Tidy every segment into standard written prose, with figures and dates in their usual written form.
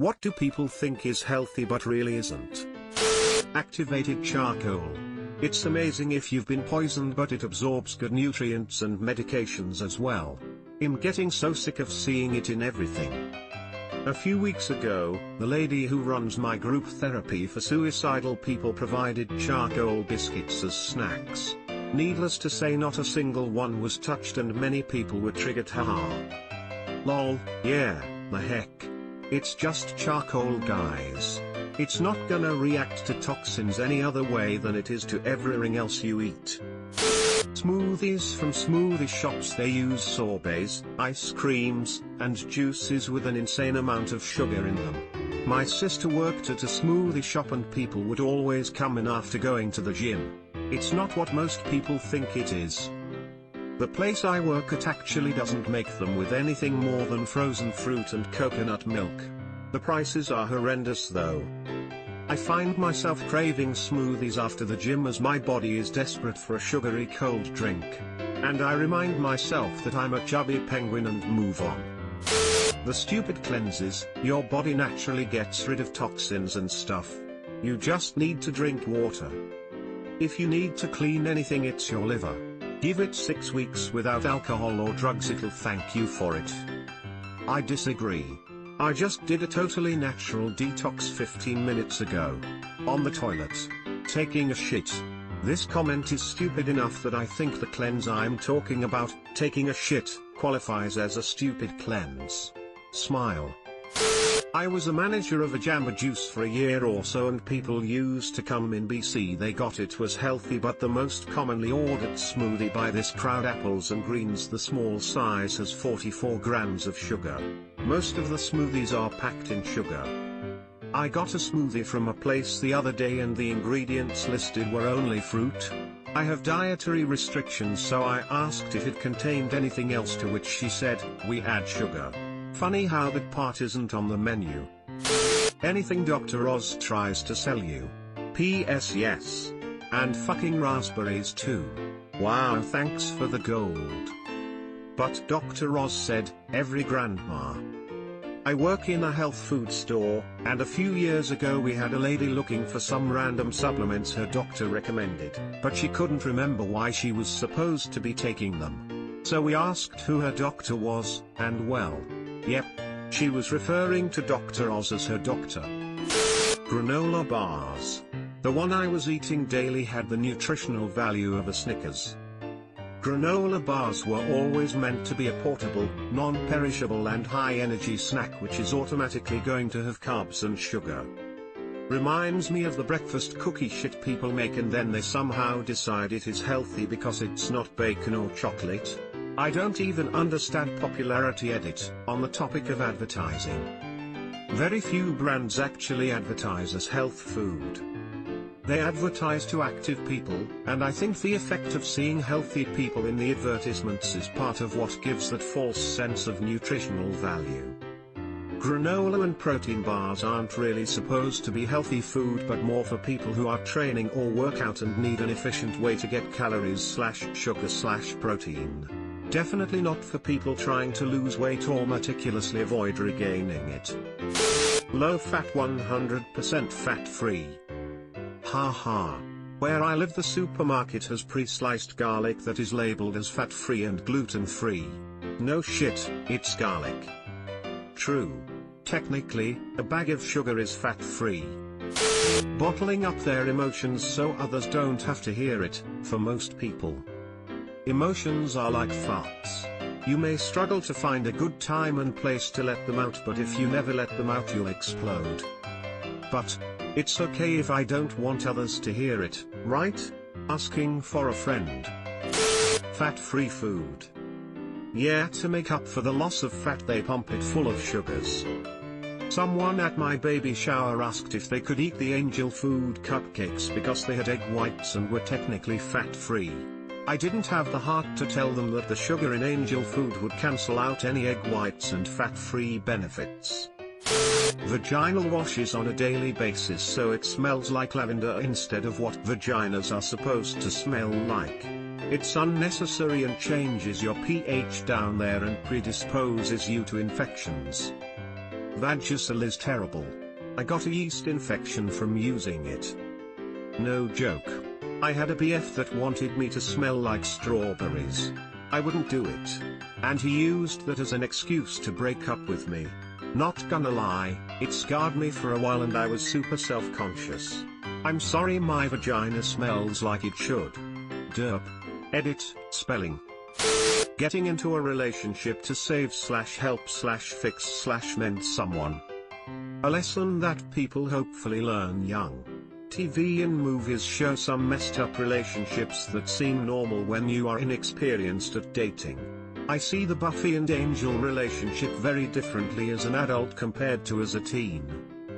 What do people think is healthy but really isn't? Activated charcoal. It's amazing if you've been poisoned, but it absorbs good nutrients and medications as well. I'm getting so sick of seeing it in everything. A few weeks ago, the lady who runs my group therapy for suicidal people provided charcoal biscuits as snacks. Needless to say, not a single one was touched and many people were triggered. Haha. Lol, yeah, the heck. It's just charcoal, guys. It's not gonna react to toxins any other way than it is to everything else you eat. Smoothies from smoothie shops, they use sorbets, ice creams, and juices with an insane amount of sugar in them. My sister worked at a smoothie shop and people would always come in after going to the gym. It's not what most people think it is. The place I work at actually doesn't make them with anything more than frozen fruit and coconut milk. The prices are horrendous though. I find myself craving smoothies after the gym as my body is desperate for a sugary cold drink. And I remind myself that I'm a chubby penguin and move on. The stupid cleanses, your body naturally gets rid of toxins and stuff. You just need to drink water. If you need to clean anything, it's your liver. Give it 6 weeks without alcohol or drugs, it'll thank you for it. I disagree. I just did a totally natural detox 15 minutes ago. On the toilet. Taking a shit. This comment is stupid enough that I think the cleanse I'm talking about, taking a shit, qualifies as a stupid cleanse. Smile. I was a manager of a Jamba Juice for a year or so, and people used to come in BC. They got it was healthy, but the most commonly ordered smoothie by this crowd, apples and greens, the small size, has 44 grams of sugar. Most of the smoothies are packed in sugar. I got a smoothie from a place the other day and the ingredients listed were only fruit. I have dietary restrictions, so I asked if it contained anything else, to which she said, we had sugar. Funny how that part isn't on the menu. Anything Dr. Oz tries to sell you. P.S. yes. And fucking raspberries too. Wow, thanks for the gold. But Dr. Oz said, every grandma. I work in a health food store, and a few years ago we had a lady looking for some random supplements her doctor recommended, but she couldn't remember why she was supposed to be taking them. So we asked who her doctor was, and well, yep, she was referring to Dr. Oz as her doctor. Granola bars. The one I was eating daily had the nutritional value of a Snickers. Granola bars were always meant to be a portable, non-perishable and high-energy snack which is automatically going to have carbs and sugar. Reminds me of the breakfast cookie shit people make and then they somehow decide it is healthy because it's not bacon or chocolate. I don't even understand popularity edit. On the topic of advertising, very few brands actually advertise as health food. They advertise to active people, and I think the effect of seeing healthy people in the advertisements is part of what gives that false sense of nutritional value. Granola and protein bars aren't really supposed to be healthy food, but more for people who are training or work out and need an efficient way to get calories/sugar/protein. Definitely not for people trying to lose weight or meticulously avoid regaining it. Low fat, 100% fat free. Haha. Where I live the supermarket has pre-sliced garlic that is labeled as fat-free and gluten-free. No shit, it's garlic. True. Technically, a bag of sugar is fat-free. Bottling up their emotions so others don't have to hear it, for most people. Emotions are like farts. You may struggle to find a good time and place to let them out, but if you never let them out you'll explode. But it's okay if I don't want others to hear it, right? Asking for a friend. Fat-free food. Yeah, to make up for the loss of fat they pump it full of sugars. Someone at my baby shower asked if they could eat the angel food cupcakes because they had egg whites and were technically fat-free. I didn't have the heart to tell them that the sugar in angel food would cancel out any egg whites and fat-free benefits. Vaginal washes on a daily basis so it smells like lavender instead of what vaginas are supposed to smell like. It's unnecessary and changes your pH down there and predisposes you to infections. Vagisil is terrible. I got a yeast infection from using it. No joke. I had a BF that wanted me to smell like strawberries. I wouldn't do it. And he used that as an excuse to break up with me. Not gonna lie, it scarred me for a while and I was super self-conscious. I'm sorry my vagina smells like it should. Derp. Edit, spelling. Getting into a relationship to save/help/fix/mend someone. A lesson that people hopefully learn young. TV and movies show some messed up relationships that seem normal when you are inexperienced at dating. I see the Buffy and Angel relationship very differently as an adult compared to as a teen.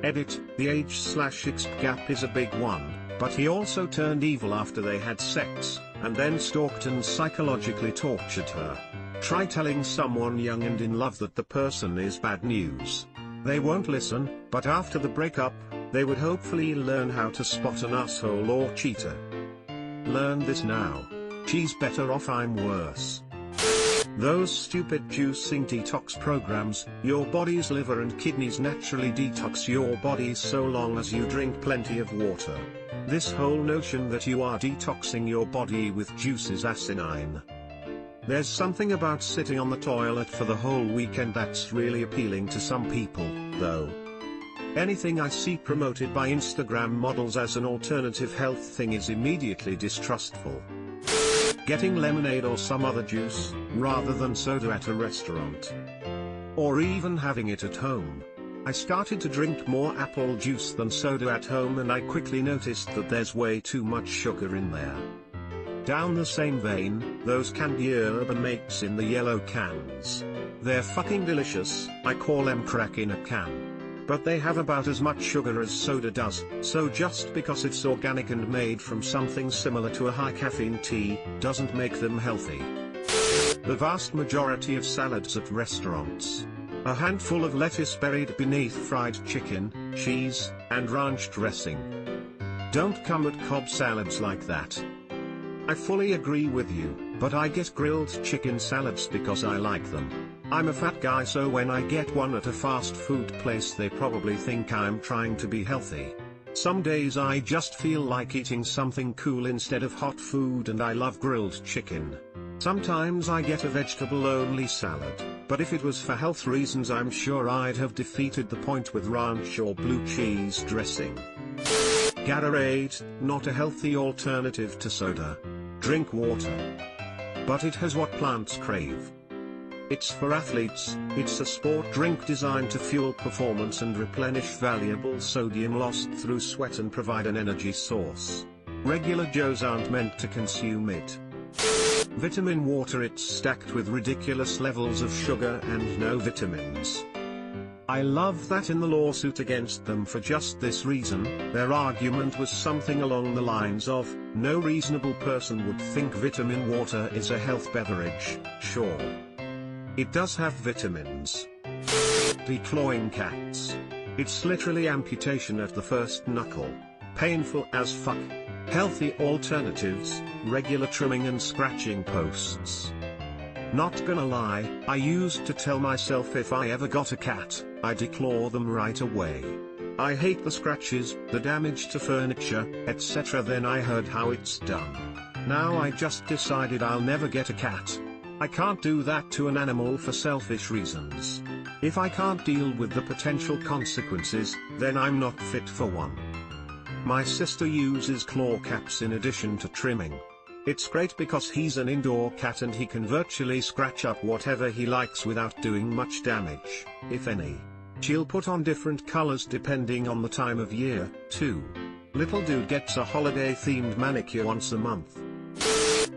Edit, the age/exp gap is a big one, but he also turned evil after they had sex, and then stalked and psychologically tortured her. Try telling someone young and in love that the person is bad news. They won't listen, but after the breakup, they would hopefully learn how to spot an asshole or cheater. Learn this now. She's better off, I'm worse. Those stupid juicing detox programs, your body's liver and kidneys naturally detox your body so long as you drink plenty of water. This whole notion that you are detoxing your body with juice is asinine. There's something about sitting on the toilet for the whole weekend that's really appealing to some people, though. Anything I see promoted by Instagram models as an alternative health thing is immediately distrustful. Getting lemonade or some other juice, rather than soda at a restaurant. Or even having it at home. I started to drink more apple juice than soda at home and I quickly noticed that there's way too much sugar in there. Down the same vein, those candy urban makes in the yellow cans. They're fucking delicious, I call them crack in a can. But they have about as much sugar as soda does, so just because it's organic and made from something similar to a high caffeine tea, doesn't make them healthy. The vast majority of salads at restaurants. A handful of lettuce buried beneath fried chicken, cheese, and ranch dressing. Don't come at Cobb salads like that. I fully agree with you, but I get grilled chicken salads because I like them. I'm a fat guy, so when I get one at a fast food place they probably think I'm trying to be healthy. Some days I just feel like eating something cool instead of hot food and I love grilled chicken. Sometimes I get a vegetable-only salad, but if it was for health reasons I'm sure I'd have defeated the point with ranch or blue cheese dressing. Gatorade, not a healthy alternative to soda. Drink water. But it has what plants crave. It's for athletes, it's a sport drink designed to fuel performance and replenish valuable sodium lost through sweat and provide an energy source. Regular Joes aren't meant to consume it. Vitamin water, it's stacked with ridiculous levels of sugar and no vitamins. I love that in the lawsuit against them for just this reason, their argument was something along the lines of, no reasonable person would think vitamin water is a health beverage, sure. It does have vitamins. Declawing cats. It's literally amputation at the first knuckle. Painful as fuck. Healthy alternatives, regular trimming and scratching posts. Not gonna lie, I used to tell myself if I ever got a cat, I'd declaw them right away. I hate the scratches, the damage to furniture, etc. Then I heard how it's done. Now I just decided I'll never get a cat. I can't do that to an animal for selfish reasons. If I can't deal with the potential consequences, then I'm not fit for one. My sister uses claw caps in addition to trimming. It's great because he's an indoor cat and he can virtually scratch up whatever he likes without doing much damage, if any. She'll put on different colors depending on the time of year, too. Little dude gets a holiday-themed manicure once a month.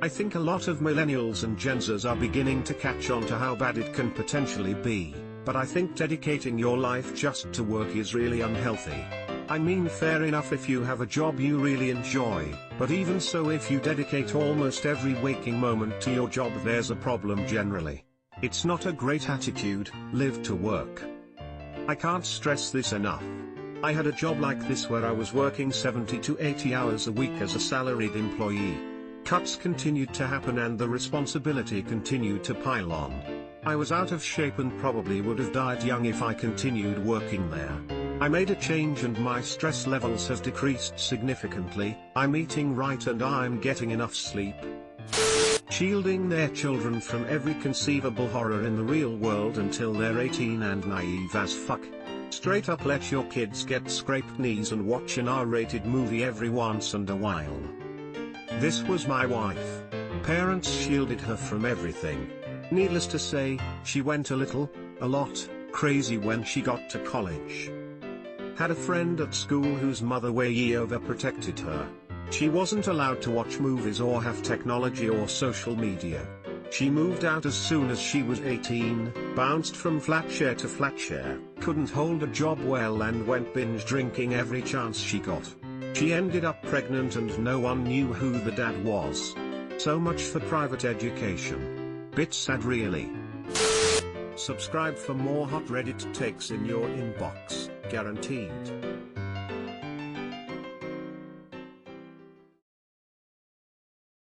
I think a lot of millennials and Gen Zers are beginning to catch on to how bad it can potentially be, but I think dedicating your life just to work is really unhealthy. I mean, fair enough if you have a job you really enjoy, but even so, if you dedicate almost every waking moment to your job, there's a problem generally. It's not a great attitude, live to work. I can't stress this enough. I had a job like this where I was working 70 to 80 hours a week as a salaried employee. Cuts continued to happen and the responsibility continued to pile on. I was out of shape and probably would have died young if I continued working there. I made a change and my stress levels have decreased significantly, I'm eating right and I'm getting enough sleep. Shielding their children from every conceivable horror in the real world until they're 18 and naive as fuck. Straight up let your kids get scraped knees and watch an R-rated movie every once in a while. This was my wife. Parents shielded her from everything. Needless to say, she went a lot, crazy when she got to college. Had a friend at school whose mother way overprotected her. She wasn't allowed to watch movies or have technology or social media. She moved out as soon as she was 18, bounced from flat share to flat share, couldn't hold a job well and went binge drinking every chance she got. She ended up pregnant and no one knew who the dad was. So much for private education. Bit sad really. Subscribe for more hot Reddit takes in your inbox, guaranteed.